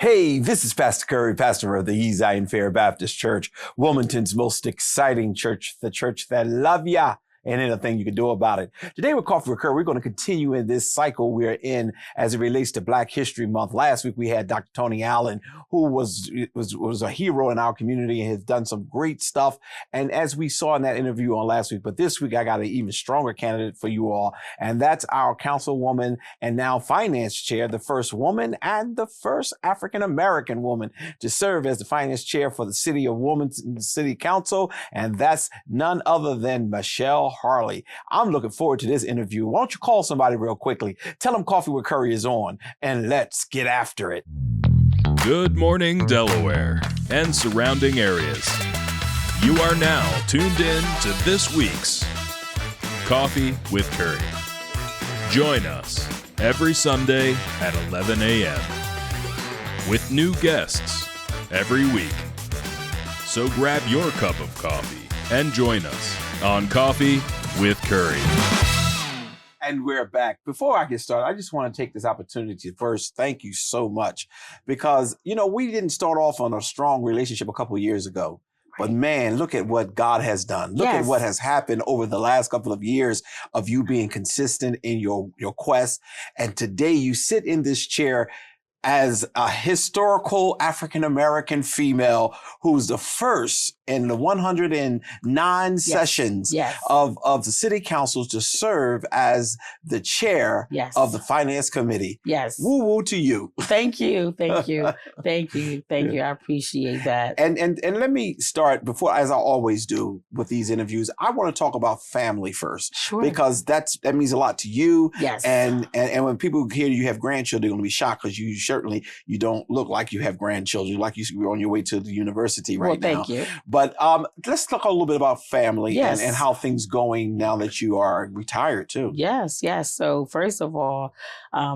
Hey, this is Pastor Curry, pastor of the Zion Fair Baptist Church, Wilmington's most exciting church, the church that love ya. And anything you can do about it. Today with Coffee with Curry, we're going to continue in this cycle we're in as it relates to Black History Month. Last week we had Dr. Tony Allen, who was a hero in our community and has done some great stuff. And as we saw in that interview on last week, but this week I got an even stronger candidate for you all, and that's our councilwoman and now finance chair, the first woman and the first African-American woman to serve as the finance chair for the city of Wilmington City Council, and that's none other than Michell Harlee. I'm looking forward to this interview. Why don't you call somebody real quickly? Tell them Coffee with Curry is on, and let's get after it. Good morning, Delaware and surrounding areas. You are now tuned in to this week's Coffee with Curry. Join us every Sunday at 11 a.m. with new guests every week. So grab your cup of coffee and join us on Coffee with Curry. And we're back. Before I get started, I just want to take this opportunity to first thank you so much because, we didn't start off on a strong relationship a couple of years ago. But man, look at what God has done. Look at what has happened over the last couple of years of you being consistent in your quest. And today you sit in this chair as a historical African-American female who's the first in the 109 sessions of the city council to serve as the chair of the finance committee. Yes. Woo woo to you. Thank you. Thank you. Thank you. Thank you. I appreciate that. And let me start before, as I always do with these interviews, I want to talk about family first. Sure. Because that means a lot to you. Yes. And when people hear you have grandchildren, they're going to be shocked because you don't look like you have grandchildren, like you're on your way to the university right now. Thank you. But let's talk a little bit about family and how things going now that you are retired too. Yes. So first of all,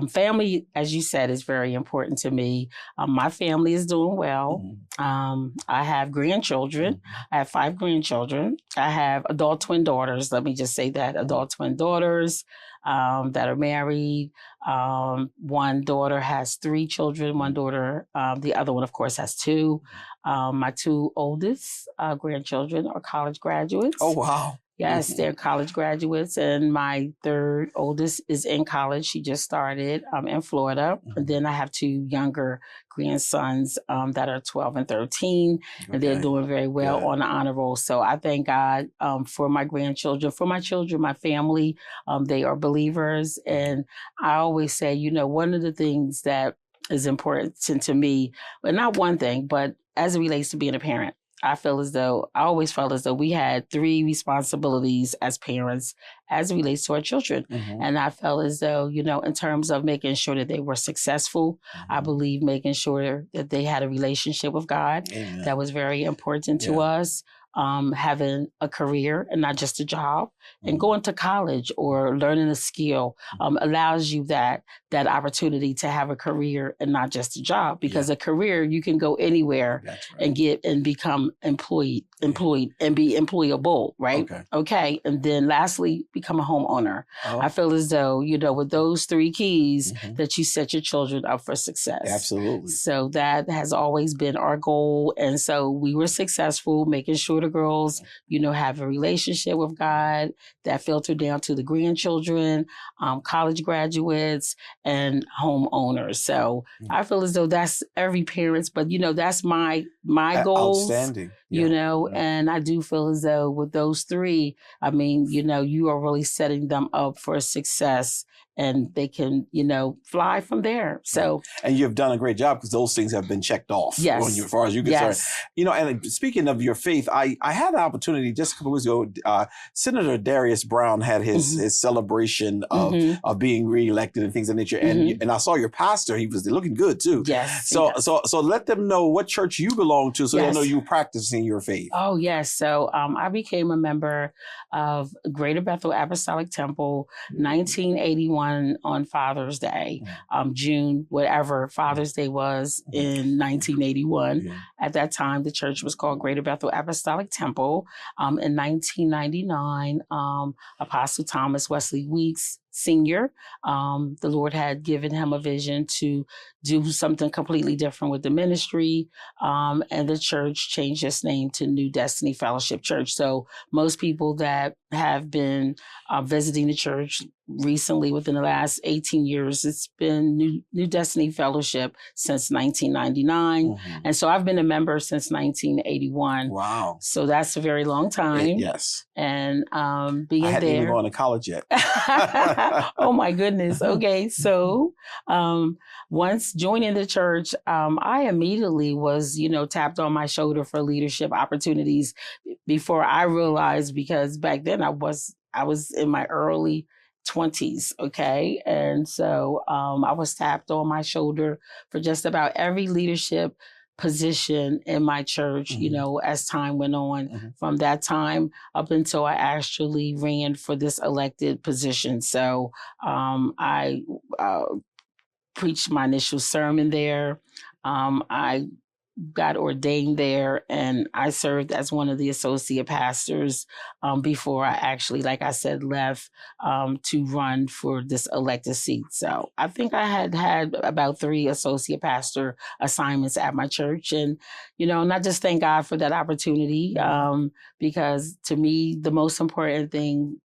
family, as you said, is very important to me. My family is doing well. Mm-hmm. I have grandchildren. Mm-hmm. I have 5 grandchildren. I have adult twin daughters. Let me just say that, adult twin daughters that are married. One daughter has 3 children. One daughter, the other one, of course, has 2. My 2 oldest grandchildren are college graduates. Oh, wow. Yes, they're college graduates. And my 3rd oldest is in college. She just started in Florida. Mm-hmm. And then I have 2 younger grandsons that are 12 and 13. And they're doing very well on the honor roll. So I thank God for my grandchildren, for my children, my family. They are believers. And I always say, one of the things that is important to me, but not one thing, but as it relates to being a parent, I always felt as though we had 3 responsibilities as parents as it relates to our children. Mm-hmm. And I felt as though, in terms of making sure that they were successful, I believe making sure that they had a relationship with God. Amen. That was very important to us. Having a career and not just a job, and going to college or learning a skill allows you that opportunity to have a career and not just a job. Because a career, you can go anywhere and become employed and be employable, right? Okay. And then lastly, become a homeowner. Oh. I feel as though, with those 3 keys that you set your children up for success. Absolutely. So that has always been our goal. And so we were successful making sure the girls, have a relationship with God that filtered down to the grandchildren, college graduates, and homeowners. So I feel as though that's every parent's, but that's my goals. Outstanding. And I do feel as though with those 3, you are really setting them up for success, and they can, fly from there. So, and you've done a great job because those things have been checked off. Yes. As far as you're concerned. And speaking of your faith, I had an opportunity just a couple of weeks ago. Senator Darius Brown had his celebration of being reelected and things of that nature. And I saw your pastor; he was looking good too. Yes. So let them know what church you belong to, so they know you practicing your faith. Oh yes. So I became a member of Greater Bethel Apostolic Temple, 1981. On Father's Day, June, whatever Father's Day was in 1981. At that time, the church was called Greater Bethel Apostolic Temple. In 1999, Apostle Thomas Wesley Weeks senior. The Lord had given him a vision to do something completely different with the ministry. And the church changed its name to New Destiny Fellowship Church. So most people that have been visiting the church recently within the last 18 years, it's been New Destiny Fellowship since 1999. Mm-hmm. And so I've been a member since 1981. Wow. So that's a very long time. Yes. And being I hadn't there. even gone to college yet. Oh my goodness. Okay. So once joining the church, I immediately was, tapped on my shoulder for leadership opportunities before I realized, because back then I was in my early 20s. Okay. And so I was tapped on my shoulder for just about every leadership position in my church, mm-hmm. As time went on, mm-hmm. from that time up until I actually ran for this elected position. So I preached my initial sermon there. I got ordained there, and I served as one of the associate pastors before I actually, like I said, left to run for this elected seat. So I think I had about 3 associate pastor assignments at my church. And, and I just thank God for that opportunity, because to me, the most important thing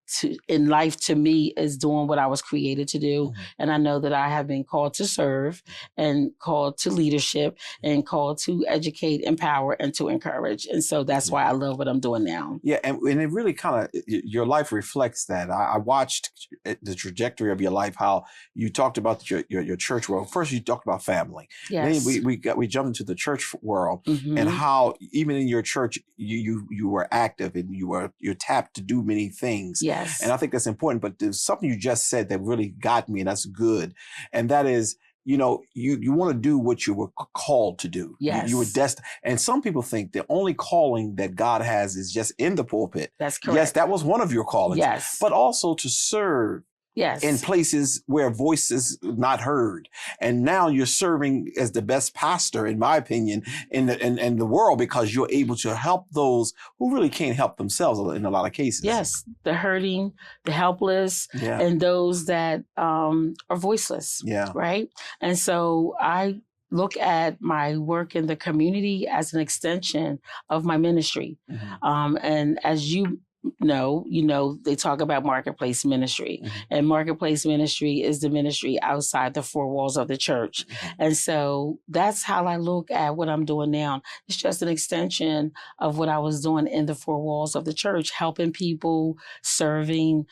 in life to me is doing what I was created to do. Mm-hmm. And I know that I have been called to serve and called to leadership and called to educate, empower, and to encourage. And so that's why I love what I'm doing now. Yeah, and it really kind of, your life reflects that. I watched the trajectory of your life, how you talked about your church world. First, you talked about family. Yes. Then we jumped into the church world, mm-hmm. and how even in your church, you were active and you're tapped to do many things. Yes. And I think that's important. But there's something you just said that really got me, and that's good. And that is, you want to do what you were called to do. Yes. You were destined. And some people think the only calling that God has is just in the pulpit. That's correct. Yes, that was one of your callings. Yes. But also to serve. Yes. In places where voices not heard. And now you're serving as the best pastor, in my opinion, in the world, because you're able to help those who really can't help themselves in a lot of cases. Yes. The hurting, the helpless, and those that are voiceless. Yeah. Right. And so I look at my work in the community as an extension of my ministry. Mm-hmm. And as you know, they talk about marketplace ministry, mm-hmm. and marketplace ministry is the ministry outside the 4 walls of the church. Mm-hmm. And so that's how I look at what I'm doing now. It's just an extension of what I was doing in the 4 walls of the church, helping people, serving,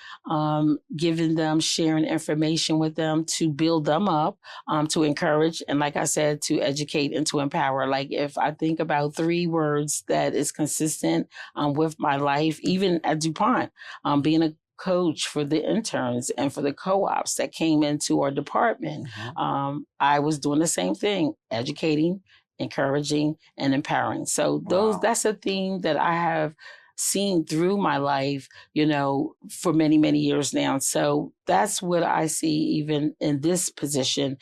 giving them, sharing information with them to build them up, to encourage, and like I said, to educate and to empower. Like if I think about 3 words that is consistent with my life, even at DuPont, being a coach for the interns and for the co-ops that came into our department, mm-hmm. I was doing the same thing, educating, encouraging, and empowering. So that's a theme that I have seen through my life, for many, many years now. So that's what I see even in this position,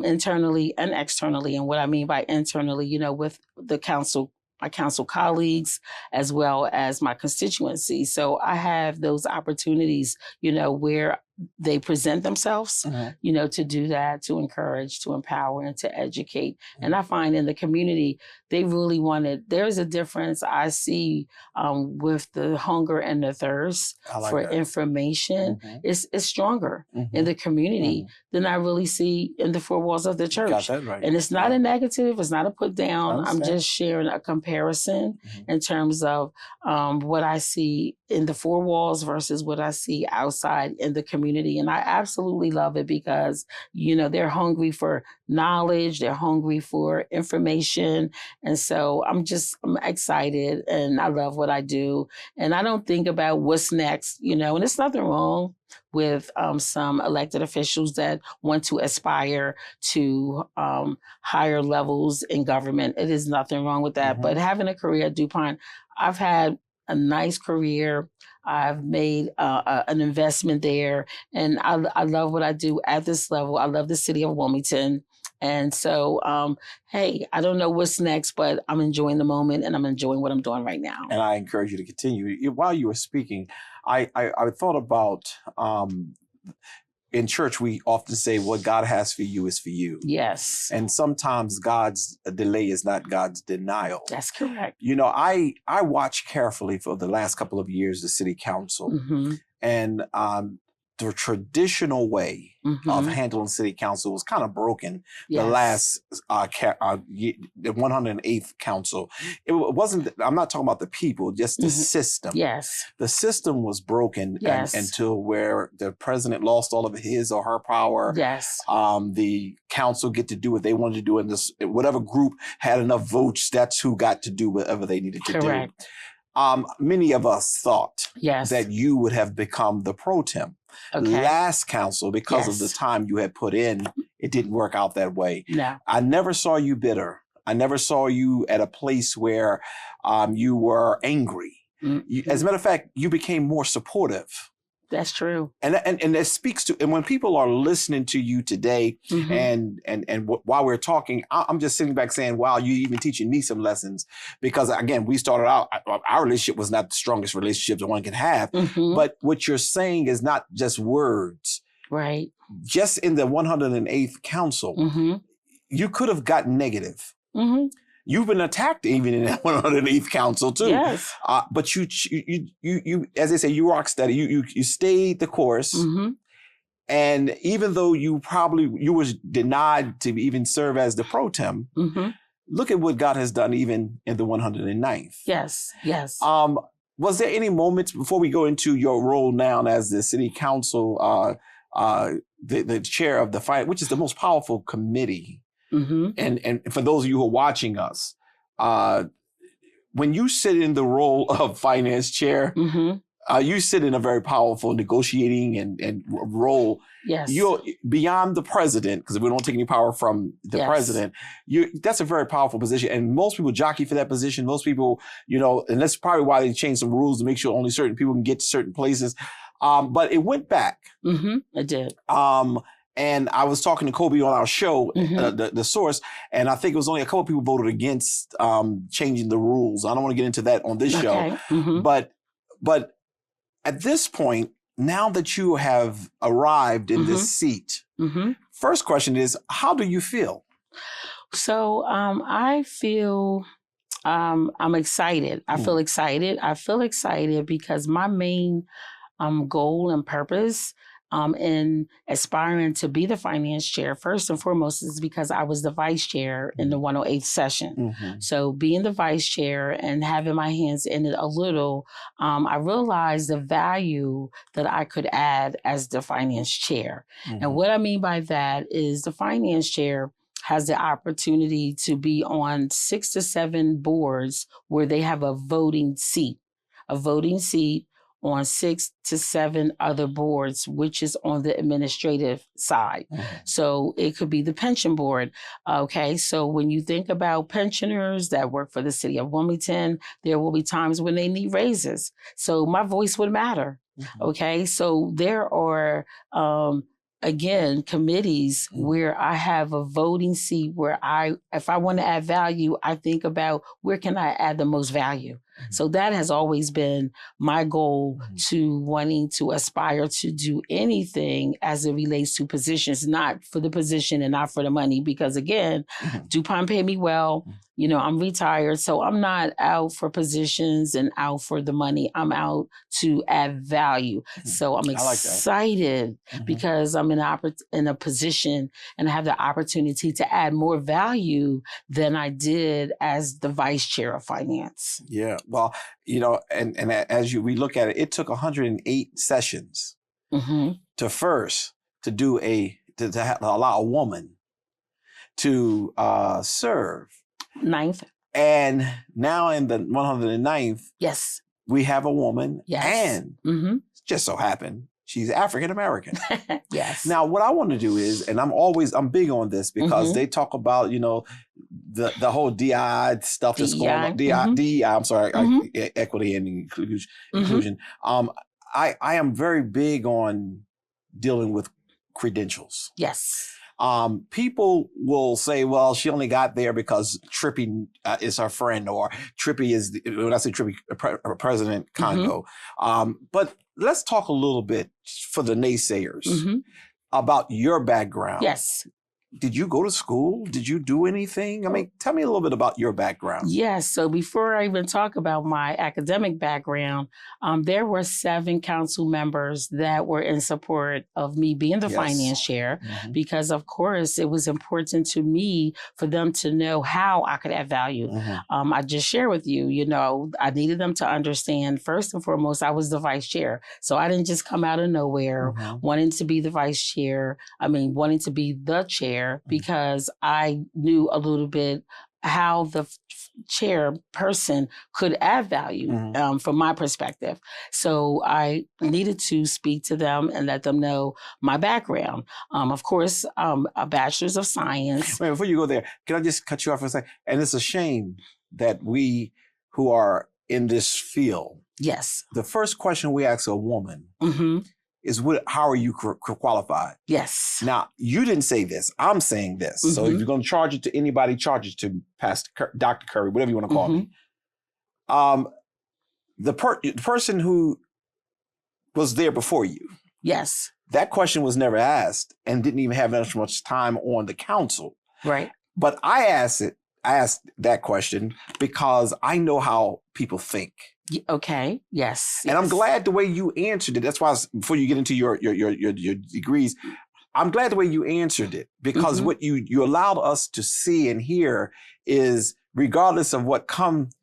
internally and externally. And what I mean by internally, with the council, my council colleagues, as well as my constituency. So I have those opportunities, where they present themselves, mm-hmm. To do that, to encourage, to empower, and to educate. Mm-hmm. And I find in the community, they really there's a difference I see with the hunger and the thirst for information. Mm-hmm. It's stronger mm-hmm. in the community mm-hmm. than I really see in the 4 walls of the church. Got that right. And it's not a negative, it's not a put down. I'm just sharing a comparison mm-hmm. in terms of what I see in the 4 walls versus what I see outside in the community. And I absolutely love it because, they're hungry for knowledge, they're hungry for information. And so I'm excited and I love what I do. And I don't think about what's next, and there's nothing wrong with some elected officials that want to aspire to higher levels in government. It is nothing wrong with that. Mm-hmm. But having a career at DuPont, I've had a nice career. I've made an investment there, and I love what I do at this level. I love the city of Wilmington. And so, hey, I don't know what's next, but I'm enjoying the moment and I'm enjoying what I'm doing right now. And I encourage you to continue. While you were speaking, I thought about in church, we often say what God has for you is for you. Yes. And sometimes God's delay is not God's denial. That's correct. You know, I watched carefully for the last couple of years the city council, and the traditional way of handling city council was kind of broken. Yes. The last the 108th council, it wasn't. I'm not talking about the people, just the system. Yes. The system was broken Yes. until where the president lost all of his or her power. Yes. The council get to do what they wanted to do, and this whatever group had enough votes, that's who got to do whatever they needed to Correct. do. Many of us thought Yes. that you would have become the pro tem. Okay. Last council, because of the Yes. time you had put in, it didn't work out that way. No. I never saw you bitter. I never saw you at a place where you were angry. As a matter of fact, you became more supportive. That's true. And that speaks to, and when people are listening to you today, and while we're talking, I'm just sitting back saying, wow, you even teaching me some lessons, because again, we started out, our relationship was not the strongest relationship that one can have, but what you're saying is not just words. Right. Just in the 108th council, you could have gotten negative. You've been attacked even in that 108th council too. Yes. But you, as they say, you rock steady. You stayed the course. And even though you was denied to even serve as the pro tem, look at what God has done even in the 109th. Yes. Yes. Was there any moments before we go into your role now as the city council, the chair of the finance, which is the most powerful committee? And for those of you who are watching us, when you sit in the role of finance chair, you sit in a very powerful negotiating and role. Yes. You're beyond the president, because we don't take any power from the president. That's a very powerful position. And most people jockey for that position. Most people, and that's probably why they changed some rules to make sure only certain people can get to certain places. But it went back. It did. And I was talking to Kobe on our show, the source, and I think it was only a couple of people voted against changing the rules. I don't want to get into that on this show, but at this point, now that you have arrived in this seat, first question is, how do you feel? So I feel I'm excited. I feel excited. I feel excited because my main goal and purpose in aspiring to be the finance chair, first and foremost, is because I was the vice chair in the 108th session. So being the vice chair and having my hands in it a little, I realized the value that I could add as the finance chair. And what I mean by that is the finance chair has the opportunity to be on 6 to 7 boards where they have a voting seat on 6 to 7 other boards, which is on the administrative side. So it could be the pension board. Okay, so when you think about pensioners that work for the city of Wilmington, there will be times when they need raises. So my voice would matter. Okay, so there are, again, committees where I have a voting seat where if I want to add value, I think about where can I add the most value. So that has always been my goal to wanting to aspire to do anything as it relates to positions, not for the position and not for the money, because again, DuPont paid me well. I'm retired, so I'm not out for positions and out for the money. I'm out to add value. So I'm excited because I'm in a position and I have the opportunity to add more value than I did as the vice chair of finance. Yeah, well, and as we look at it, it took 108 sessions to allow a woman to serve. 9th. And now in the 109th, yes, we have a woman, and just so happened she's African American. Yes. Now, what I want to do is, and I'm big on this because they talk about the whole DI stuff that's going on. DI. I'm sorry, equity and inclusion. I am very big on dealing with credentials. Yes. People will say, well, she only got there because Trippy is her friend, or Trippy is, when I say Trippy, President Congo. But let's talk a little bit for the naysayers. about your background. Yes. Did you go to school? Did you do anything? I mean, tell me a little bit about your background. Yes. So before I even talk about my academic background, there were 7 council members that were in support of me being the finance chair, because of course it was important to me for them to know how I could add value. I just share with you, you know, I needed them to understand, first and foremost, I was the vice chair. So I didn't just come out of nowhere wanting to be the vice chair. wanting to be the chair, because I knew a little bit how the chairperson could add value from my perspective. So I needed to speak to them and let them know my background. Of course, a bachelor's of science. Wait, before you go there, can I just cut you off for a second? And it's a shame that we who are in this field, Yes. the first question we ask a woman is, how are you qualified? Yes. Now, you didn't say this. I'm saying this. So if you're going to charge it to anybody, charge it to Dr. Curry, whatever you want to call me. The person who was there before you, Yes. that question was never asked and didn't even have that much time on the council. Right. But I asked that question because I know how people think. Okay. Yes. And I'm glad the way you answered it. That's why before you get into your degrees, I'm glad the way you answered it, because what you allowed us to see and hear is, regardless of what comes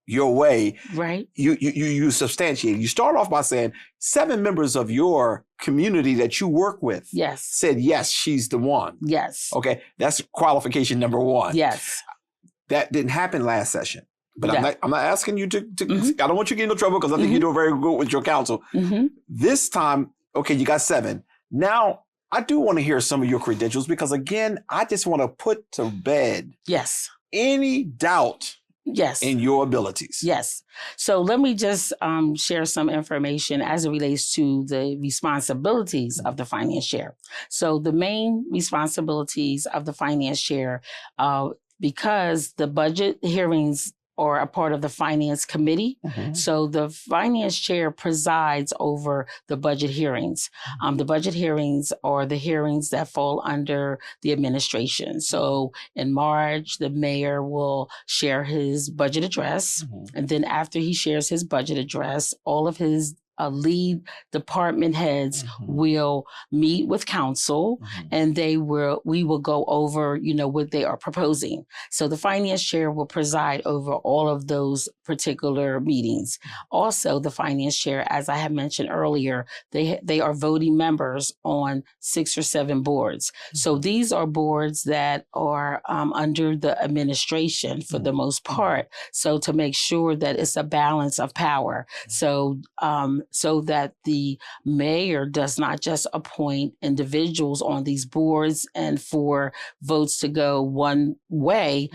your way, right? You substantiate. You start off by saying 7 members of your community that you work with said, yes, she's the one. Yes. Okay. That's qualification number 1. Yes. That didn't happen last session. But I'm not asking you to I don't want you to get into trouble, because I think you're doing very good with your counsel. This time, okay, you got 7. Now, I do want to hear some of your credentials, because again, I just want to put to bed any doubt in your abilities. Yes. So let me just share some information as it relates to the responsibilities of the finance chair. So the main responsibilities of the finance chair, because the budget hearings are a part of the finance committee. So the finance chair presides over the budget hearings. The budget hearings are the hearings that fall under the administration. So in March, the mayor will share his budget address. And then after he shares his budget address, all of his lead department heads will meet with council, and we will go over, what they are proposing. So the finance chair will preside over all of those particular meetings. Also, the finance chair, as I have mentioned earlier, they are voting members on 6 or 7 boards. So these are boards that are under the administration for the most part. So to make sure that it's a balance of power. So that the mayor does not just appoint individuals on these boards and for votes to go one way.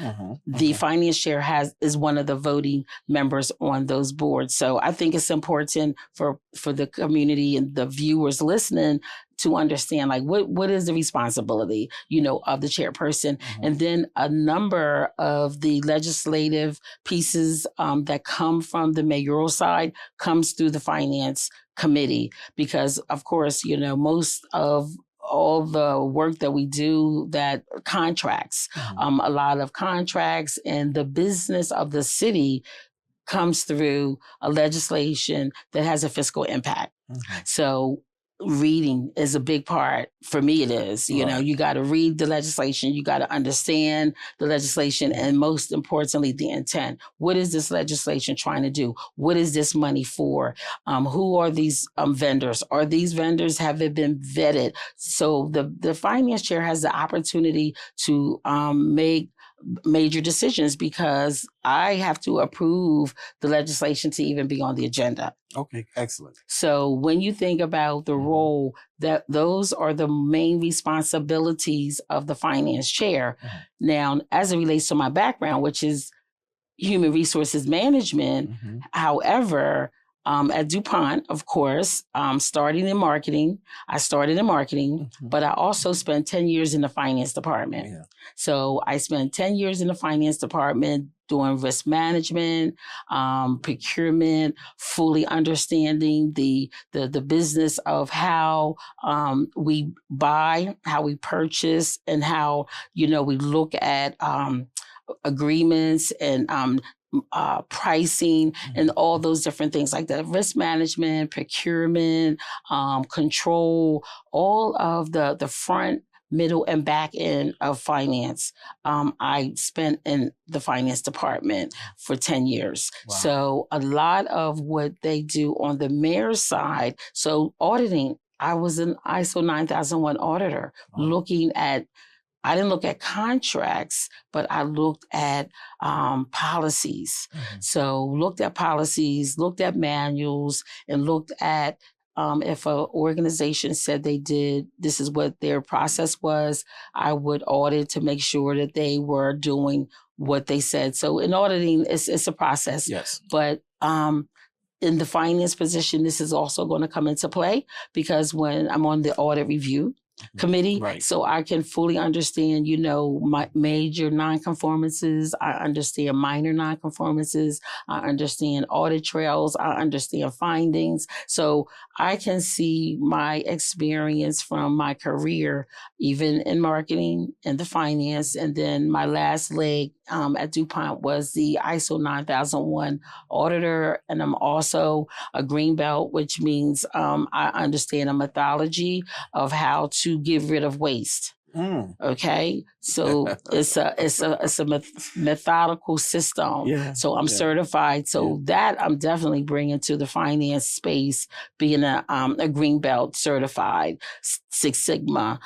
The finance chair is one of the voting members on those boards. So I think it's important for the community and the viewers listening to understand, like, what is the responsibility, of the chairperson. And then a number of the legislative pieces that come from the mayoral side comes through the finance committee, because of course, most of all the work that we do, that contracts, a lot of contracts and the business of the city comes through a legislation that has a fiscal impact. So reading is a big part. For me, it is. You got to read the legislation. You got to understand the legislation. And most importantly, the intent. What is this legislation trying to do? What is this money for? Who are these vendors? Are these vendors, have they been vetted? So the finance chair has the opportunity to make major decisions, because I have to approve the legislation to even be on the agenda. Okay, excellent. So when you think about the role, that those are the main responsibilities of the finance chair. Now, as it relates to my background, which is human resources management, however, at DuPont, of course, starting in marketing. I started in marketing, but I also spent 10 years in the finance department. Yeah. So I spent 10 years in the finance department doing risk management, procurement, fully understanding the business of how we buy, how we purchase, and how, we look at agreements and pricing and all those different things like that. Risk management, procurement, control, all of the front, middle, and back end of finance. I spent in the finance department for 10 years. Wow. So a lot of what they do on the mayor's side, so auditing, I was an ISO 9001 auditor, looking at, I didn't look at contracts, but I looked at policies. So looked at policies, looked at manuals, and looked at if an organization said this is what their process was, I would audit to make sure that they were doing what they said. So in auditing, it's a process. Yes. But in the finance position, this is also going to come into play because when I'm on the audit review committee, Right. So I can fully understand, my major nonconformances. I understand minor nonconformances. I understand audit trails. I understand findings. So I can see my experience from my career, even in marketing and the finance. And then my last leg at DuPont was the ISO 9001 auditor. And I'm also a green belt, which means I understand a methodology of how to get rid of waste. Okay, so it's a methodical system. Yeah. So I'm certified. So that I'm definitely bringing to the finance space, being a green belt certified Six Sigma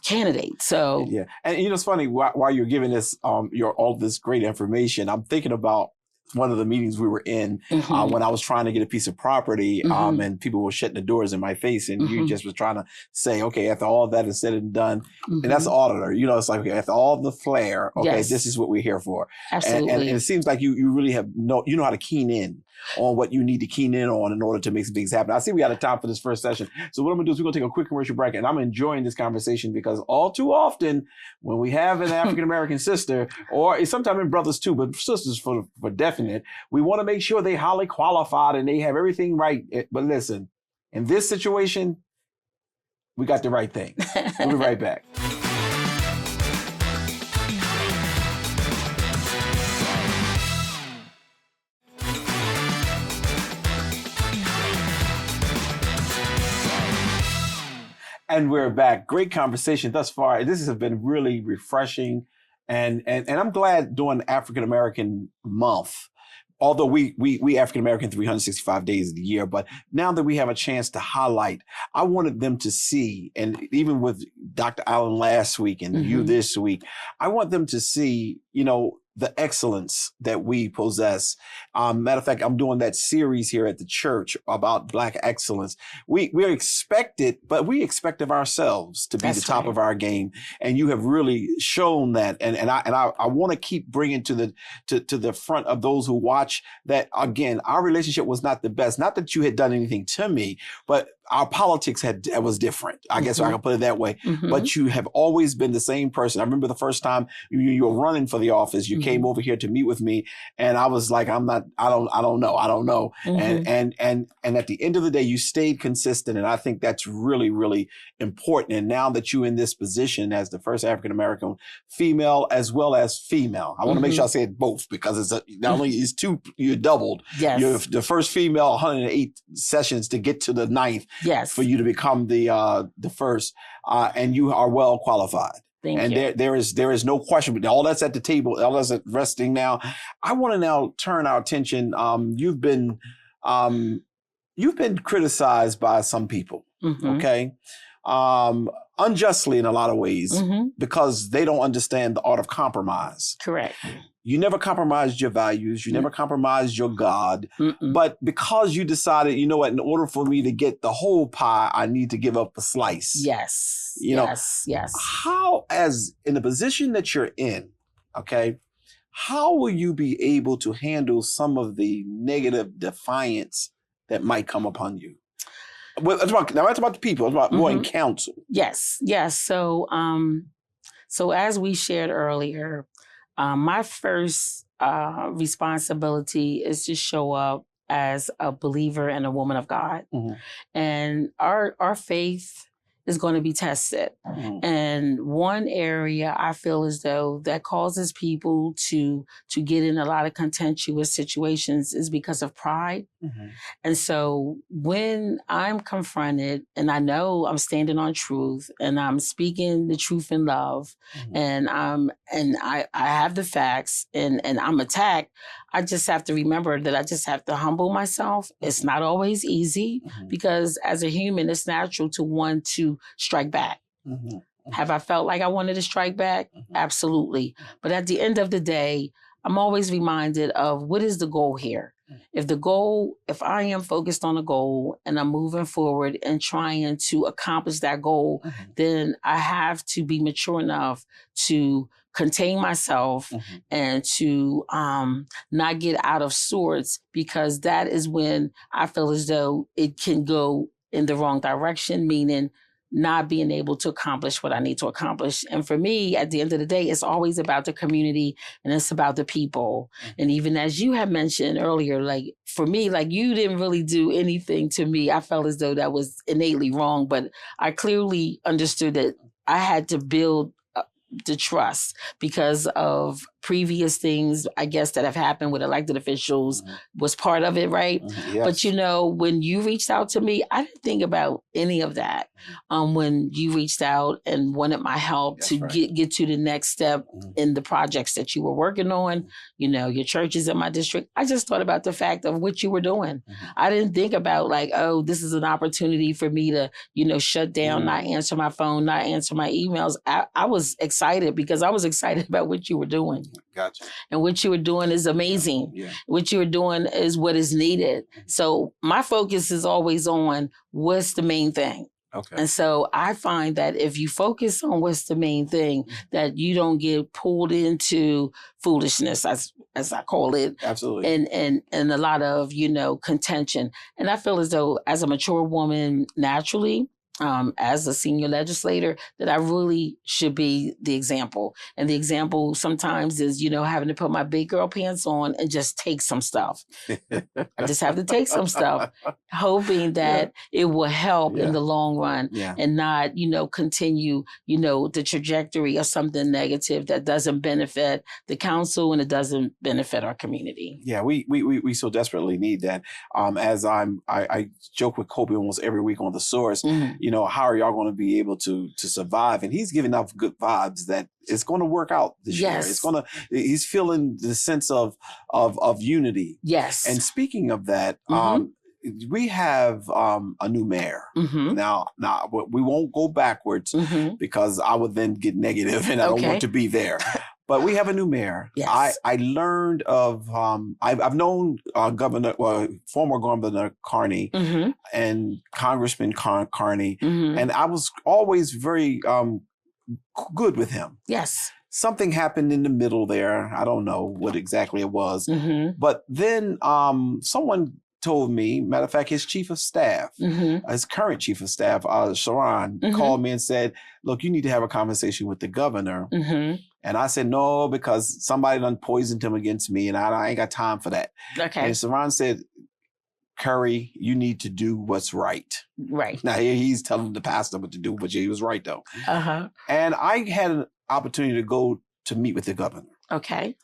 candidate. So yeah, and it's funny while you're giving us all this great information, I'm thinking about one of the meetings we were in when I was trying to get a piece of property and people were shutting the doors in my face and you just was trying to say, okay, after all that is said and done, and that's the auditor, it's like, okay, after all the flair, okay, this is what we're here for. Absolutely. And it seems like you really have know how to keen in on what you need to keen in on in order to make some things happen. I see we out of time for this first session. So what I'm gonna do is we're gonna take a quick commercial break, and I'm enjoying this conversation because all too often when we have an African-American sister, or sometimes in brothers too, but sisters for definite, we want to make sure they highly qualified and they have everything right. But listen, in this situation, we got the right thing. We'll be right back. And we're back. Great conversation thus far. This has been really refreshing. And I'm glad during African American Month, although we African American 365 days of the year, but now that we have a chance to highlight, I wanted them to see, and even with Dr. Allen last week and you this week, I want them to see, the excellence that we possess. Matter of fact, I'm doing that series here at the church about Black excellence. We're expected, but we expect of ourselves to be the top of our game. And you have really shown that. And I want to keep bringing to the front of those who watch that, again, our relationship was not the best. Not that you had done anything to me, but our politics was different. I guess I can put it that way. But you have always been the same person. I remember the first time you were running for the office, you came over here to meet with me, and I was like, I don't know. And at the end of the day, you stayed consistent, and I think that's really, really important. And now that you're in this position as the first African American female as well as female, I want to make sure I say it both because it's not only is two, you're doubled. Yes. You're the first female 108 sessions to get to the 9th. Yes. For you to become the first, and you are well qualified. Thank you. There is no question. But all that's at the table, all that's resting now. I want to now turn our attention. You've been criticized by some people. Okay. Unjustly in a lot of ways because they don't understand the art of compromise. Correct. You never compromised your values. You never compromised your God. But because you decided, in order for me to get the whole pie, I need to give up a slice. Yes. Yes. How, as in the position that you're in, okay, how will you be able to handle some of the negative defiance that might come upon you? Well, that's about the people. It's about more in council. Yes. So, so as we shared earlier, my first responsibility is to show up as a believer and a woman of God, and our faith is going to be tested. And one area I feel as though that causes people to get in a lot of contentious situations is because of pride. And so when I'm confronted and I know I'm standing on truth and I'm speaking the truth in love, and I have the facts and I'm attacked, I just have to remember that I just have to humble myself. It's not always easy because as a human, it's natural to want to strike back. Have I felt like I wanted to strike back? Absolutely. But at the end of the day, I'm always reminded of what is the goal here? If I am focused on a goal and I'm moving forward and trying to accomplish that goal, then I have to be mature enough to contain myself and to not get out of sorts, because that is when I feel as though it can go in the wrong direction, meaning not being able to accomplish what I need to accomplish. And for me, at the end of the day, it's always about the community and it's about the people. And even as you had mentioned earlier, like for me, like you didn't really do anything to me. I felt as though that was innately wrong, but I clearly understood that I had to build the trust because of previous things, I guess, that have happened with elected officials was part of it, right? Yes. But you know, when you reached out to me, I didn't think about any of that. When you reached out and wanted my help to get to the next step in the projects that you were working on, you know, your churches in my district, I just thought about the fact of what you were doing. I didn't think about like, oh, this is an opportunity for me to, you know, shut down, not answer my phone, not answer my emails. I was excited because I was excited about what you were doing. Gotcha. And what you were doing is amazing. What you were doing is what is needed. So my focus is always on what's the main thing. Okay. And so I find that if you focus on what's the main thing, that you don't get pulled into foolishness, as I call it. Absolutely. And a lot of, you know, contention. And I feel as though as a mature woman, naturally, as a senior legislator, that I really should be the example. And the example sometimes is, you know, having to put my big girl pants on and just take some stuff. I just have to take some stuff, hoping that it will help in the long run and not, you know, continue, you know, the trajectory of something negative that doesn't benefit the council and it doesn't benefit our community. Yeah, we so desperately need that. As I joke with Kobe almost every week on The Source, you know, how are y'all going to be able to survive? And he's giving off good vibes that it's going to work out this year. He's feeling the sense of unity. Yes. And speaking of that, we have a new mayor. Now, we won't go backwards because I would then get negative and I don't want to be there. But we have a new mayor. Yes. I learned of, I've known former Governor Carney and Congressman Carney, and I was always very good with him. Yes. Something happened in the middle there. I don't know what exactly it was. But then someone told me, matter of fact, his chief of staff, his current chief of staff, Sharon, called me and said, look, you need to have a conversation with the governor. And I said, no, because somebody done poisoned him against me and I ain't got time for that. Okay. And Sharon said, Curry, you need to do what's right. Right. Now, he's telling the pastor what to do, but he was right, though. And I had an opportunity to go to meet with the governor. Okay.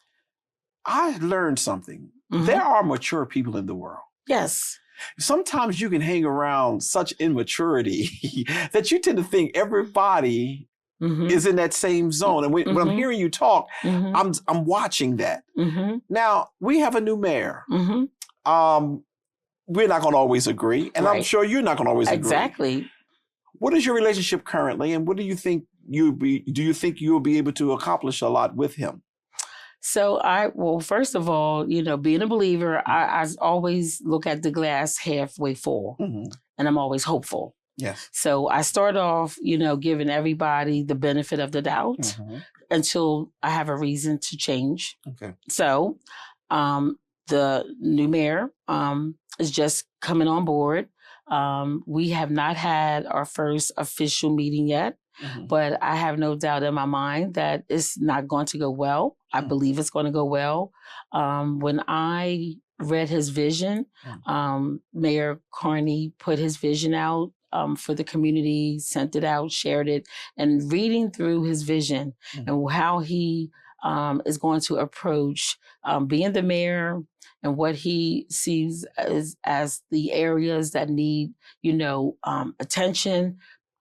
I learned something. There are mature people in the world. Yes. Sometimes you can hang around such immaturity that you tend to think everybody is in that same zone. And when I'm hearing you talk, I'm watching that. Now, we have a new mayor. We're not going to always agree. And I'm sure you're not going to always agree. Exactly. What is your relationship currently? And what do you think do you think you'll be able to accomplish a lot with him? So well, first of all, you know, being a believer, I always look at the glass halfway full and I'm always hopeful. Yes. So I start off, you know, giving everybody the benefit of the doubt until I have a reason to change. Okay. So the new mayor is just coming on board. We have not had our first official meeting yet, but I have no doubt in my mind that it's not going to go well. I believe it's going to go well. When I read his vision, Mayor Carney put his vision out for the community, sent it out, shared it, and reading through his vision and how he is going to approach being the mayor and what he sees as the areas that need, attention,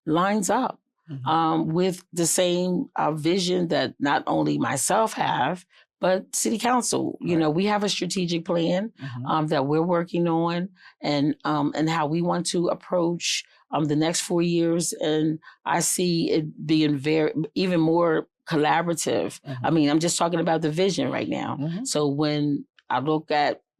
lines up with the same vision that not only myself have, but City Council. We have a strategic plan that we're working on, and how we want to approach the next 4 years. And I see it being even more collaborative. I mean, I'm just talking about the vision right now. So when I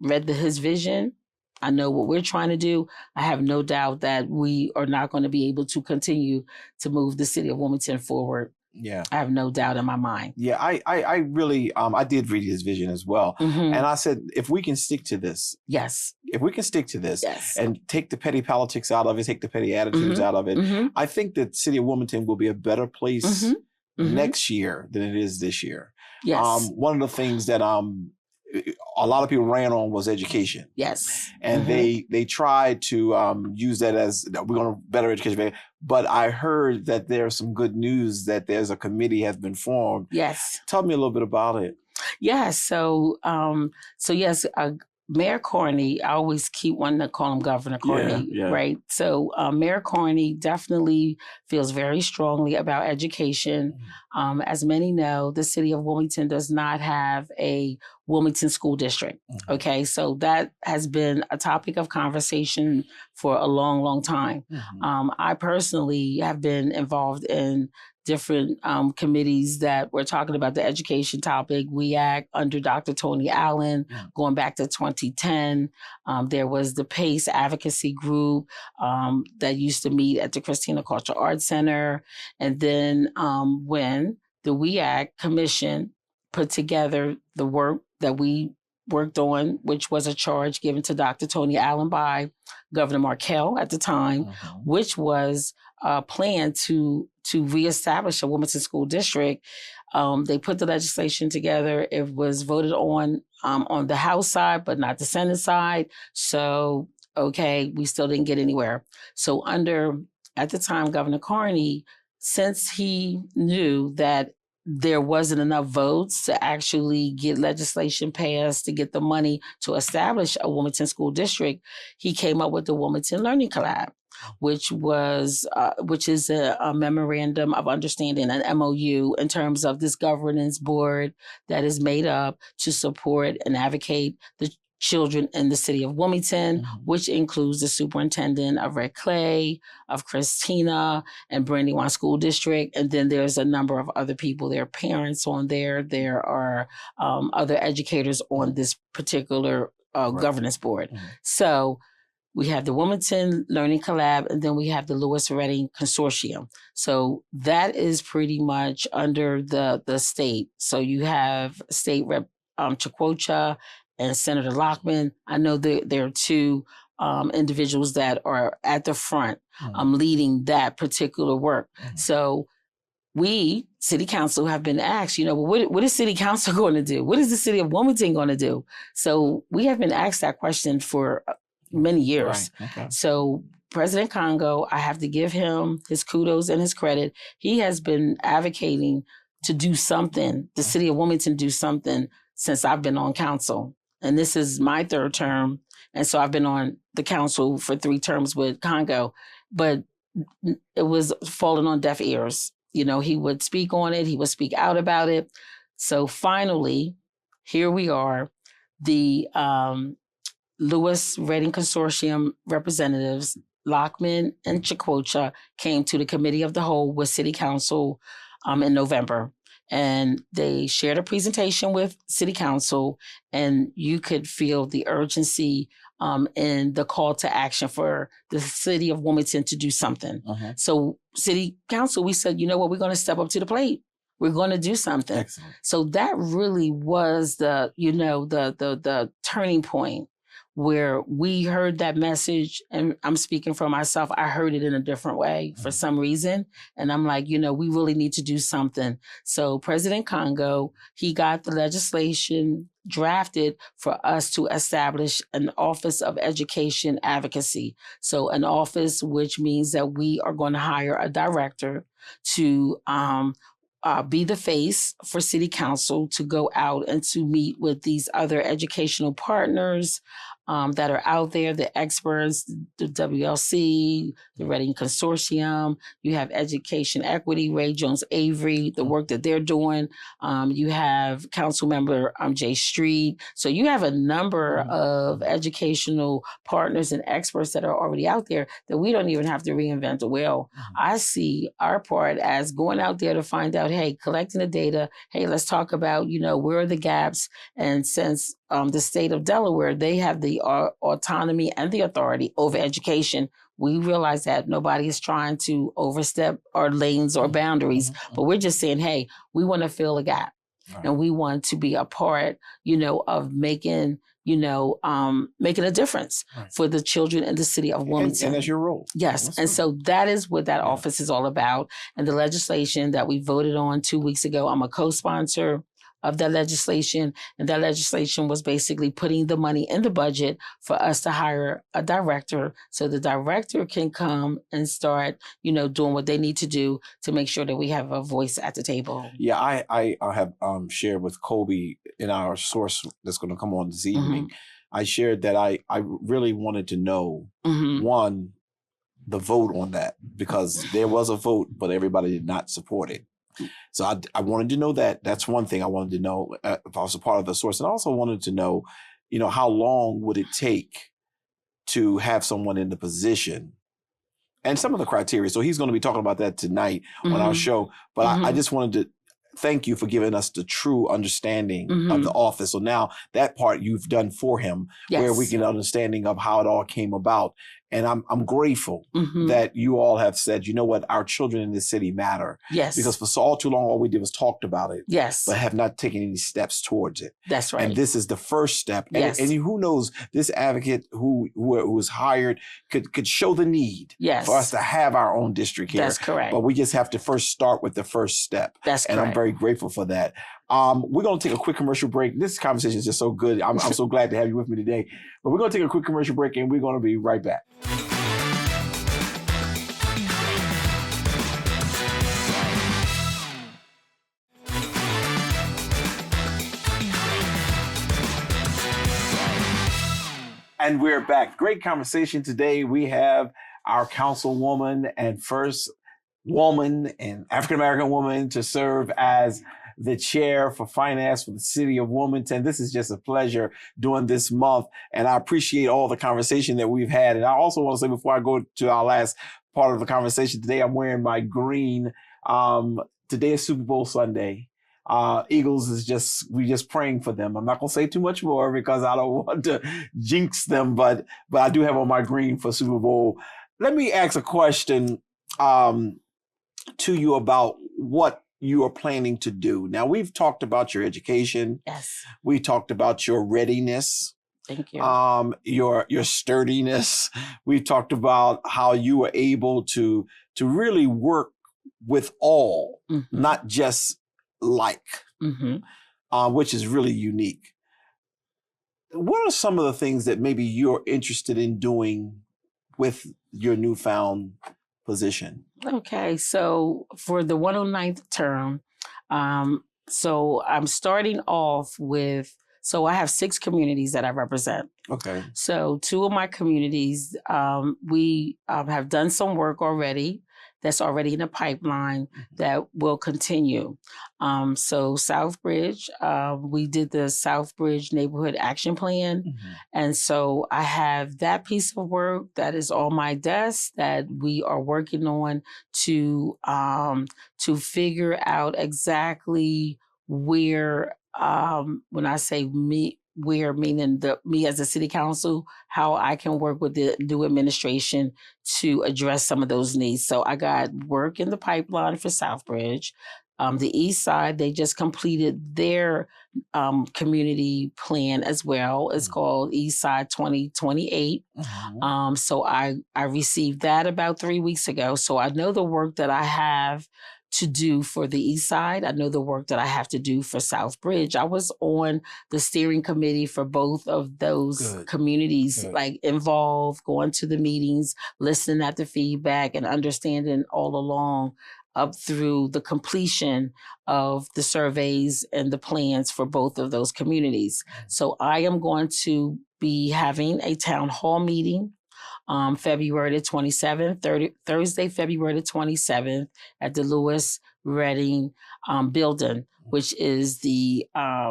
read his vision, I know what we're trying to do. I have no doubt that we are not going to be able to continue to move the city of Wilmington forward. Yeah, I have no doubt in my mind. Yeah, I really, I did read his vision as well. And I said, if we can stick to this. Yes. If we can stick to this and take the petty politics out of it, take the petty attitudes out of it, I think that the city of Wilmington will be a better place next year than it is this year. Yes. One of the things that a lot of people ran on was education. Yes. And they tried to use that as, we're going to better education. But I heard that there's some good news that there's a committee has been formed. Yes. Tell me a little bit about it. Yeah. So yes, Mayor Carney, I always keep wanting to call him Governor Carney, right? So Mayor Carney definitely feels very strongly about education. As many know, the city of Wilmington does not have a Wilmington School District. Okay, so that has been a topic of conversation for a long, long time. I personally have been involved in different committees that were talking about the education topic. We act under Dr. Tony Allen, going back to 2010. There was the PACE advocacy group that used to meet at the Christina Cultural Arts Center. And then when the We Act Commission put together the work that we worked on, which was a charge given to Dr. Tony Allen by Governor Markell at the time, which was a plan to reestablish a Wilmington School District. They put the legislation together. It was voted on the House side, but not the Senate side. So, okay, we still didn't get anywhere. So at the time, Governor Carney, since he knew that there wasn't enough votes to actually get legislation passed to get the money to establish a Wilmington School District, he came up with the Wilmington Learning Collab, which is a memorandum of understanding, an MOU, in terms of this governance board that is made up to support and advocate the children in the city of Wilmington, which includes the superintendent of Red Clay, of Christina, and Brandywine School District. And then there's a number of other people. There are parents on there. There are other educators on this particular governance board. So we have the Wilmington Learning Collab, and then we have the Lewis Reading Consortium. So that is pretty much under the state. So you have State Rep Chiquocha and Senator Lockman. I know there are two individuals that are at the front leading that particular work. So we, City Council, have been asked, what is City Council going to do? What is the city of Wilmington going to do? So we have been asked that question for many years. Right. Okay. So President Congo, I have to give him his kudos and his credit. He has been advocating to do something, the city of Wilmington do something, since I've been on council. And this is my third term. And so I've been on the council for 3 terms with Congo, but it was falling on deaf ears. He would speak on it. He would speak out about it. So finally, here we are. The Lewis Reading Consortium representatives, Lockman and Chiquocha, came to the Committee of the Whole with City Council in November. And they shared a presentation with City Council, and you could feel the urgency and the call to action for the city of Wilmington to do something. So City Council, we said, you know what, we're going to step up to the plate. We're going to do something. Excellent. So that really was the turning point where we heard that message, and I'm speaking for myself, I heard it in a different way for some reason. And I'm like, we really need to do something. So President Congo, he got the legislation drafted for us to establish an Office of Education Advocacy. So an office, which means that we are going to hire a director to be the face for City Council to go out and to meet with these other educational partners that are out there, the experts, the WLC, the Reading Consortium. You have Education Equity, Ray Jones Avery, the work that they're doing. You have Council Member Jay Street. So you have a number of educational partners and experts that are already out there that we don't even have to reinvent the wheel. I see our part as going out there to find out, hey, collecting the data. Hey, let's talk about, where are the gaps? And since the state of Delaware, they have the autonomy and the authority over education, we realize that nobody is trying to overstep our lanes or boundaries, but we're just saying, hey, we want to fill a gap. Right. And we want to be a part, of making, making a difference for the children in the city of Wilmington. And that's your role. Yes. That's so that is what that office is all about. And the legislation that we voted on 2 weeks ago, I'm a co-sponsor of that legislation. And that legislation was basically putting the money in the budget for us to hire a director so the director can come and start, doing what they need to do to make sure that we have a voice at the table. Yeah, I have shared with Colby in our source that's going to come on this evening. I shared that I really wanted to know, one, the vote on that, because there was a vote, but everybody did not support it. So I wanted to know that. That's one thing I wanted to know if I was a part of the source. And I also wanted to know, how long would it take to have someone in the position and some of the criteria. So he's going to be talking about that tonight on our show. But I just wanted to thank you for giving us the true understanding of the office. So now that part you've done for him, where we get an understanding of how it all came about. And I'm grateful that you all have said, you know what, our children in this city matter. Yes. Because for all too long, all we did was talked about it. Yes. But have not taken any steps towards it. That's right. And this is the first step. Yes. And who knows, this advocate who was hired could show the need for us to have our own district here. That's correct. But we just have to first start with the first step. That's correct. And I'm very grateful for that. We're going to take a quick commercial break. This conversation is just so good. I'm so glad to have you with me today. But we're going to take a quick commercial break and we're going to be right back. And we're back. Great conversation today. We have our councilwoman and first woman and African-American woman to serve as the chair for finance for the city of Wilmington. This is just a pleasure doing this month. And I appreciate all the conversation that we've had. And I also want to say before I go to our last part of the conversation today, I'm wearing my green. Today is Super Bowl Sunday. Eagles we just praying for them. I'm not going to say too much more because I don't want to jinx them, but I do have on my green for Super Bowl. Let me ask a question to you about what you are planning to do. Now, we've talked about your education. Yes. We talked about your readiness. Thank you. Your sturdiness. We talked about how you were able to really work with all, not just which is really unique. What are some of the things that maybe you're interested in doing with your newfound position? Okay, so for the 109th term, so I'm starting off with, so I have 6 communities that I represent. Okay. So 2 of my communities, we have done some work already. That's already in the pipeline that will continue. So Southbridge, we did the Southbridge Neighborhood Action Plan. And so I have that piece of work that is on my desk that we are working on to figure out exactly where, when I say where, meaning me as a city council, how I can work with the new administration to address some of those needs. So I got work in the pipeline for Southbridge. The East Side, they just completed their community plan as well. It's called East Side 2028. So I received that about 3 weeks ago. So I know the work that I have to do for the East Side. I know the work that I have to do for South Bridge. I was on the steering committee for both of those communities, like involved, going to the meetings, listening at the feedback, and understanding all along up through the completion of the surveys and the plans for both of those communities. So I am going to be having a town hall meeting February the 27th, Thursday, February the 27th at the Lewis Redding building, which is the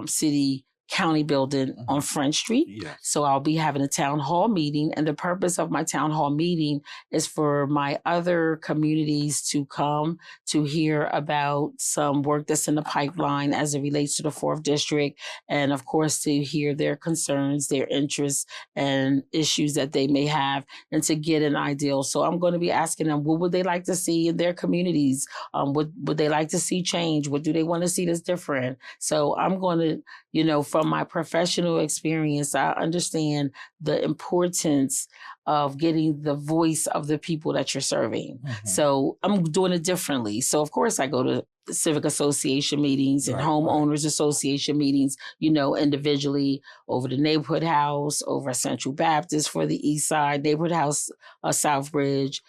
city county building on Front Street. Yes. So I'll be having a town hall meeting, and the purpose of my town hall meeting is for my other communities to come to hear about some work that's in the pipeline as it relates to the 4th District, and of course to hear their concerns, their interests, and issues that they may have, and to get an ideal. So I'm going to be asking them, what would they like to see in their communities? Would they like to see change? What do they want to see that's different? So I'm going to, from my professional experience, I understand the importance of getting the voice of the people that you're serving. So I'm doing it differently. So of course I go to civic association meetings and homeowners association meetings, individually, over the neighborhood house, over Central Baptist for the East Side, neighborhood house, Southbridge,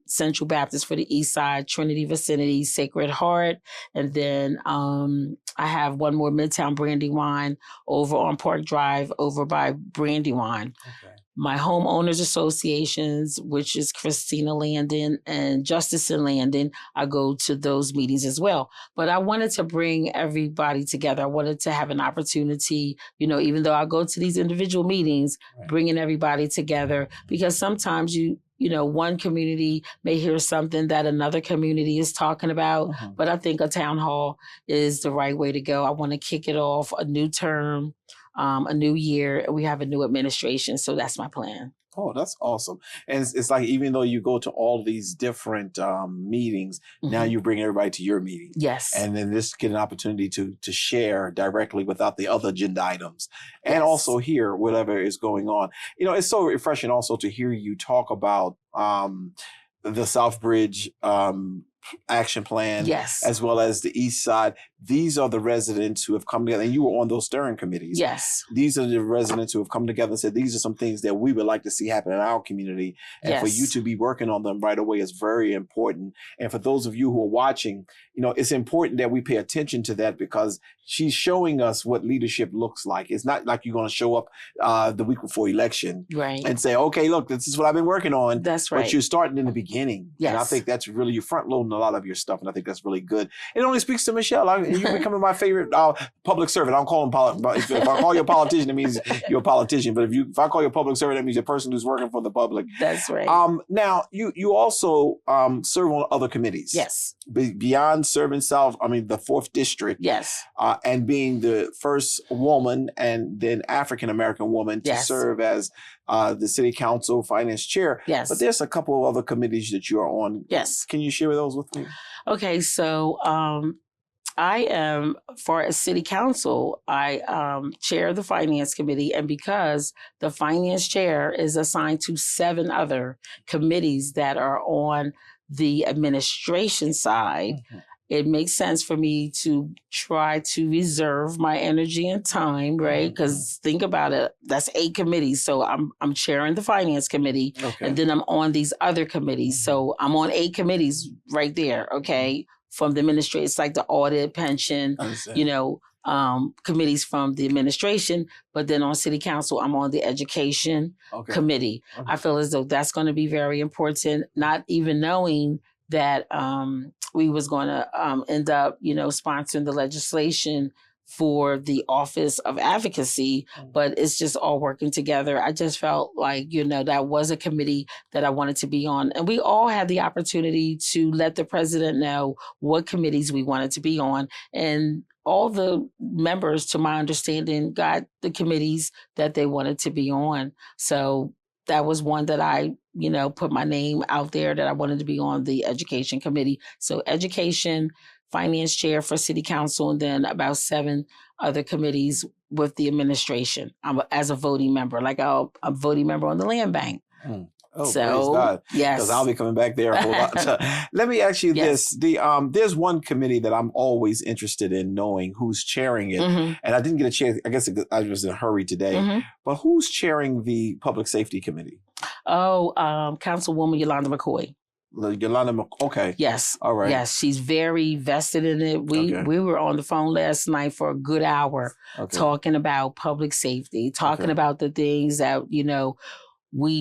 Central Baptist for the East Side, Trinity Vicinity, Sacred Heart. And then I have one more, Midtown Brandywine, over on Park Drive, over by Brandywine. My homeowners associations, which is Christina Landon and Justice and Landon, I go to those meetings as well. But I wanted to bring everybody together. I wanted to have an opportunity, even though I go to these individual meetings, bringing everybody together, because sometimes one community may hear something that another community is talking about, but I think a town hall is the right way to go. I want to kick it off, a new term, a new year, and we have a new administration. So that's my plan. Oh, that's awesome. And it's like, even though you go to all these different meetings, now you bring everybody to your meeting. Yes. And then this get an opportunity to share directly without the other agenda items, and also hear whatever is going on. It's so refreshing also to hear you talk about the Southbridge action plan, as well as the East Side. These are the residents who have come together, and you were on those steering committees. Yes. These are the residents who have come together and said, these are some things that we would like to see happen in our community. And for you to be working on them right away is very important. And for those of you who are watching, it's important that we pay attention to that, because she's showing us what leadership looks like. It's not like you're going to show up the week before election and say, okay, look, this is what I've been working on. That's right. But you're starting in the beginning. Yes. And I think that's really, you're front loading a lot of your stuff. And I think that's really good. It only speaks to Michelle. You're becoming my favorite public servant. I don't call him if I call you a politician, it means you're a politician. But if I call you a public servant, that means you're a person who's working for the public. That's right. Now, you also serve on other committees. Yes. Beyond serving the 4th District. Yes. And being the first woman and then African-American woman to serve as the City Council Finance Chair. Yes. But there's a couple of other committees that you're on. Yes. Can you share those with me? Okay, so I am, for a City Council, I chair the Finance Committee, and because the Finance Chair is assigned to 7 other committees that are on the administration side, it makes sense for me to try to reserve my energy and time, right? Because think about it, that's 8 committees. So I'm chairing the Finance Committee, and then I'm on these other committees. So I'm on 8 committees right there, okay? From the administration, it's like the audit, pension, committees from the administration. But then on City Council, I'm on the education committee. I feel as though that's going to be very important, not even knowing that we was going to end up, sponsoring the legislation for the Office of Advocacy, but it's just all working together. I just felt like, that was a committee that I wanted to be on. And we all had the opportunity to let the president know what committees we wanted to be on. And all the members, to my understanding, got the committees that they wanted to be on. So that was one that I, put my name out there that I wanted to be on the education committee. So education, finance chair for city council, and then about 7 other committees with the administration as a voting member, like a voting member on the land bank. Oh, So, praise God. yes. Because I'll be coming back there a whole lot. So, let me ask you this. There's one committee that I'm always interested in knowing who's chairing it. And I didn't get a chance. I guess I was in a hurry today. But who's chairing the Public Safety Committee? Oh, Councilwoman Yolanda McCoy. Okay. Yes. All right. Yes, she's very vested in it. We were on the phone last night for a good hour talking about public safety, talking about the things that,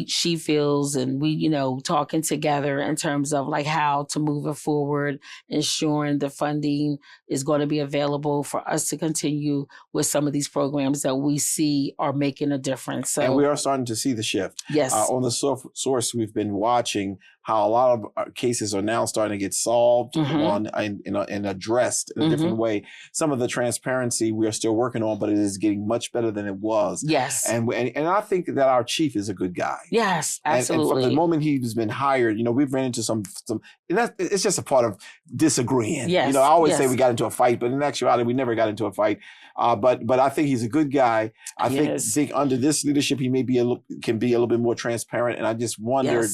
she feels, and we, talking together in terms of like how to move it forward, ensuring the funding is going to be available for us to continue with some of these programs that we see are making a difference. So, and we are starting to see the shift. Yes. On the source, we've been watching how a lot of cases are now starting to get solved and addressed in a different way. Some of the transparency we are still working on, but it is getting much better than it was. Yes. And I think that our chief is a good guy. Yes, absolutely. And from the moment he's been hired, we've ran into some and it's just a part of disagreeing. Yes. I always say we got into a fight, but in actuality, we never got into a fight. But I think he's a good guy. I think under this leadership, he may can be a little bit more transparent. And I just wondered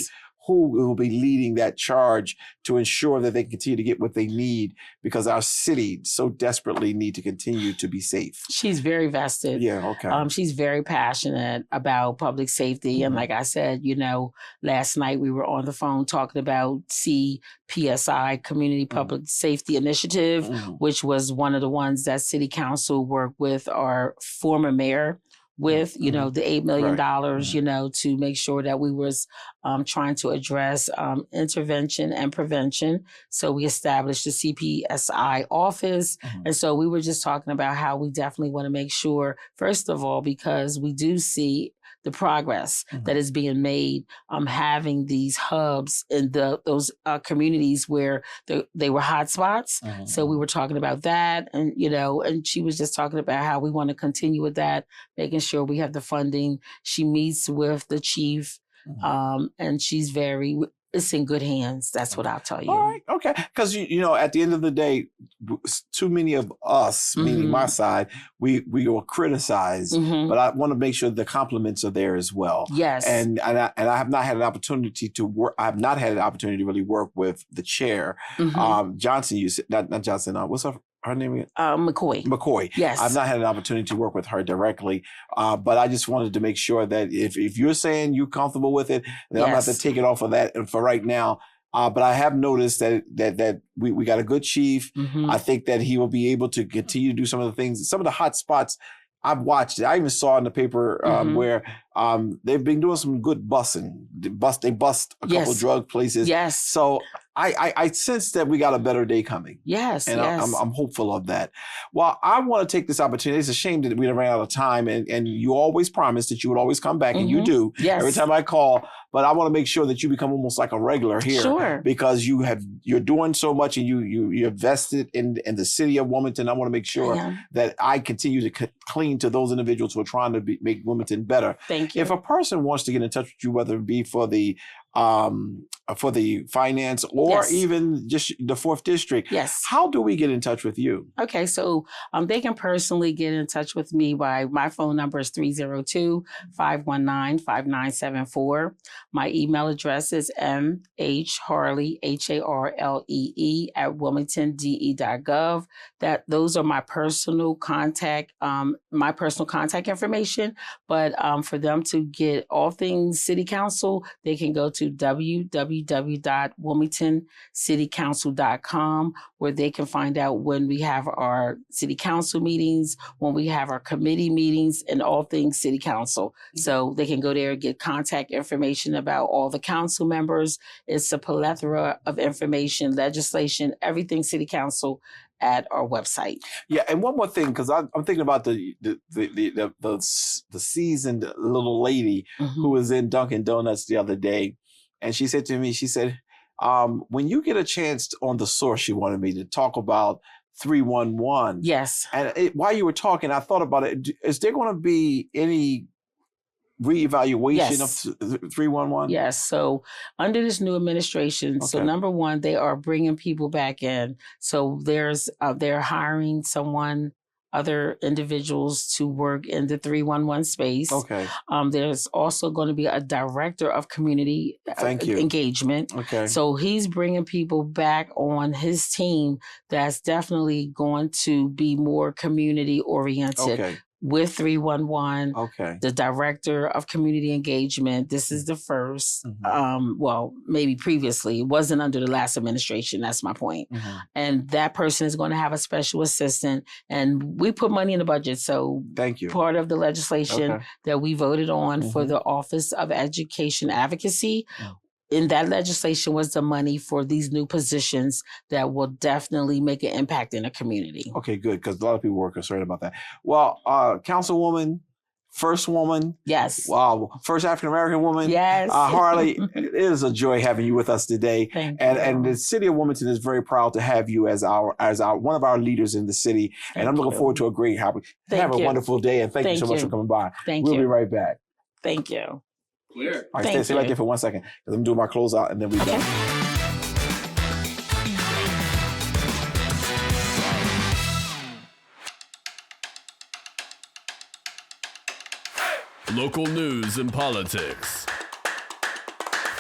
who will be leading that charge to ensure that they continue to get what they need, because our city so desperately need to continue to be safe. She's very vested. Yeah, okay. She's very passionate about public safety. And like I said, last night we were on the phone talking about CPSI, Community Public Safety Initiative, which was one of the ones that City Council worked with our former mayor with, the $8 million, to make sure that we was trying to address intervention and prevention. So we established the CPSI office. And so we were just talking about how we definitely want to make sure, first of all, because we do see the progress that is being made, having these hubs in those communities where they were hot spots. So we were talking about that, and and she was just talking about how we want to continue with that, making sure we have the funding. She meets with the chief, and she's it's in good hands. That's what I'll tell you. All right. Okay. Because, at the end of the day, too many of us, meaning my side, we will criticize, but I want to make sure the compliments are there as well. Yes. And I have not had an opportunity to work. I have not had an opportunity to really work with the chair. Johnson, you said, not Johnson. What's her name again? McCoy. Yes. I've not had an opportunity to work with her directly, but I just wanted to make sure that if you're saying you're comfortable with it, then I'm going to have to take it off of that for right now. But I have noticed that we got a good chief. I think that he will be able to continue to do some of the things, some of the hot spots. I've watched it. I even saw in the paper where they've been doing some good busing. They bust a couple drug places. Yes. So I sense that we got a better day coming. Yes. And I'm hopeful of that. Well, I want to take this opportunity. It's a shame that we ran out of time. And you always promised that you would always come back, and you do. Yes. Every time I call. But I want to make sure that you become almost like a regular here. Sure. Because you're doing so much, and you're vested in the city of Wilmington. I want to make sure that I continue to clean to those individuals who are trying to make Wilmington better. Thank you. If a person wants to get in touch with you, whether it be for the finance or even just the 4th District, how do we get in touch with you? Okay, so they can personally get in touch with me by my phone number is 302-519-5974. My email address is mhharlee, HARLEE @wilmingtonde.gov. Those are my personal contact information. But for them to get all things City Council, they can go to www.wilmingtoncitycouncil.com, where they can find out when we have our City Council meetings, when we have our committee meetings, and all things City Council. So they can go there and get contact information about all the council members. It's a plethora of information, legislation, everything City Council at our website. Yeah, and one more thing, because I'm thinking about the seasoned little lady who was in Dunkin' Donuts the other day, and she said to me, when you get a chance on the source, she wanted me to talk about 311. Yes. And while you were talking, I thought about it. Is there going to be any reevaluation Yes. of 311? Yes. So under this new administration, so Okay. number one, they are bringing people back in. So they're hiring other individuals to work in the 311 space. Okay. There's also going to be a director of community Thank you. engagement. Okay. So he's bringing people back on his team that's definitely going to be more community oriented. Okay. With 311, Okay. the director of community engagement. This is the first. Well, maybe previously it wasn't under the last administration. That's my point. And that person is going to have a special assistant. And we put money in the budget. So Thank you. part of the legislation that we voted on for the Office of Education Advocacy. In that legislation was the money for these new positions that will definitely make an impact in the community. Okay, good, because a lot of people were concerned about that. Well, Councilwoman, first woman. Yes. Wow, first African-American woman. Yes. Harlee, it is a joy having you with us today. Thank And you. the city of Wilmington is very proud to have you as our one of our leaders in the city. And I'm looking forward to a great happy. Have a wonderful day, and thank you so much for coming by. Thank we'll you. be right back. Thank you. Clear. All right, stay right there for 1 second. I'm doing my closeout, and then we're done. Local news and politics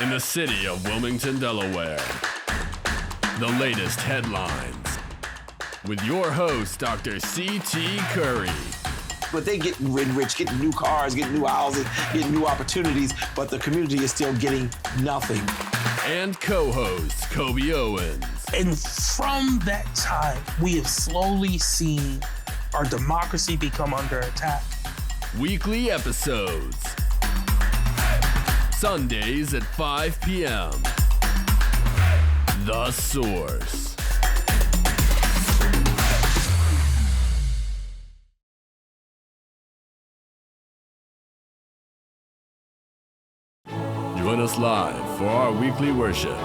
in the city of Wilmington, Delaware. The latest headlines with your host, Dr. C.T. Curry. But they getting rich, getting new cars, getting new houses, getting new opportunities, but the community is still getting nothing. And co-host Kobe Owens. And from that time, we have slowly seen our democracy become under attack. Weekly episodes. Sundays at 5 p.m. The Source. Join us live for our weekly worship.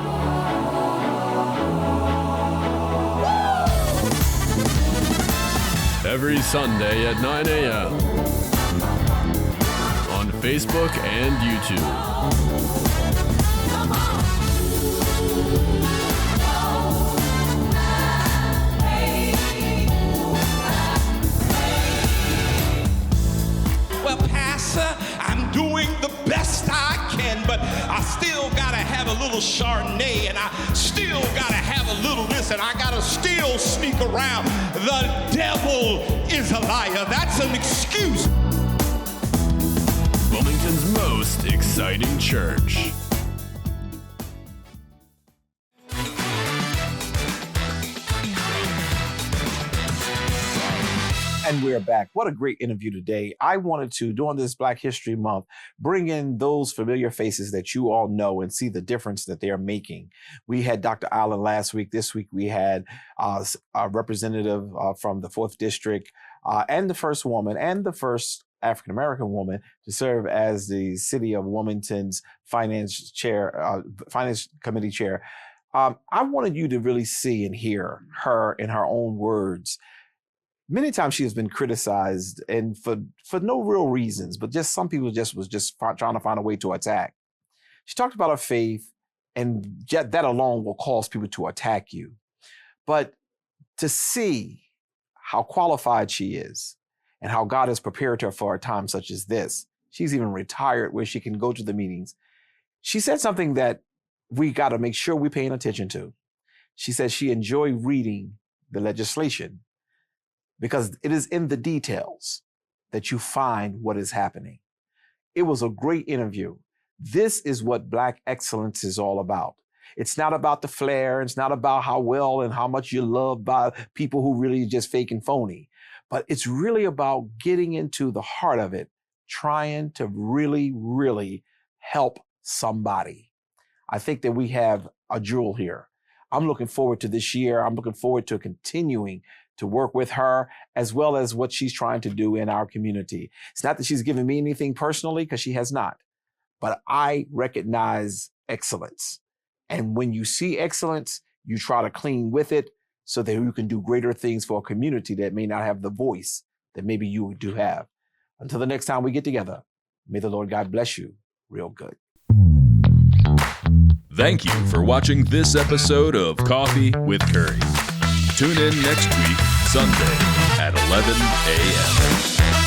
Every Sunday at 9 a.m. on Facebook and YouTube. Well, Pastor, I'm doing the best I can, but I still gotta have a little Chardonnay, and I still gotta have a little this, and I gotta still sneak around. The devil is a liar. That's an excuse. Wilmington's most exciting church. And we're back. What a great interview today. I wanted to, during this Black History Month, bring in those familiar faces that you all know and see the difference that they are making. We had Dr. Allen last week. This week we had a representative from the 4th District and the first woman and the first African-American woman to serve as the City of Wilmington's Finance Committee Chair. I wanted you to really see and hear her in her own words. Many times she has been criticized, and for no real reasons, but just some people was trying to find a way to attack. She talked about her faith, and that alone will cause people to attack you. But to see how qualified she is and how God has prepared her for a time such as this, she's even retired where she can go to the meetings. She said something that we got to make sure we're paying attention to. She said she enjoyed reading the legislation, because it is in the details that you find what is happening. It was a great interview. This is what Black excellence is all about. It's not about the flair. It's not about how well and how much you're loved by people who really just fake and phony. But it's really about getting into the heart of it, trying to really, really help somebody. I think that we have a jewel here. I'm looking forward to this year. I'm looking forward to continuing to work with her, as well as what she's trying to do in our community. It's not that she's given me anything personally, because she has not, but I recognize excellence. And when you see excellence, you try to clean with it so that you can do greater things for a community that may not have the voice that maybe you do have. Until the next time we get together, May the Lord God bless you real good. Thank you for watching this episode of Coffee with Curry. Tune in next week, Sunday at 11 a.m.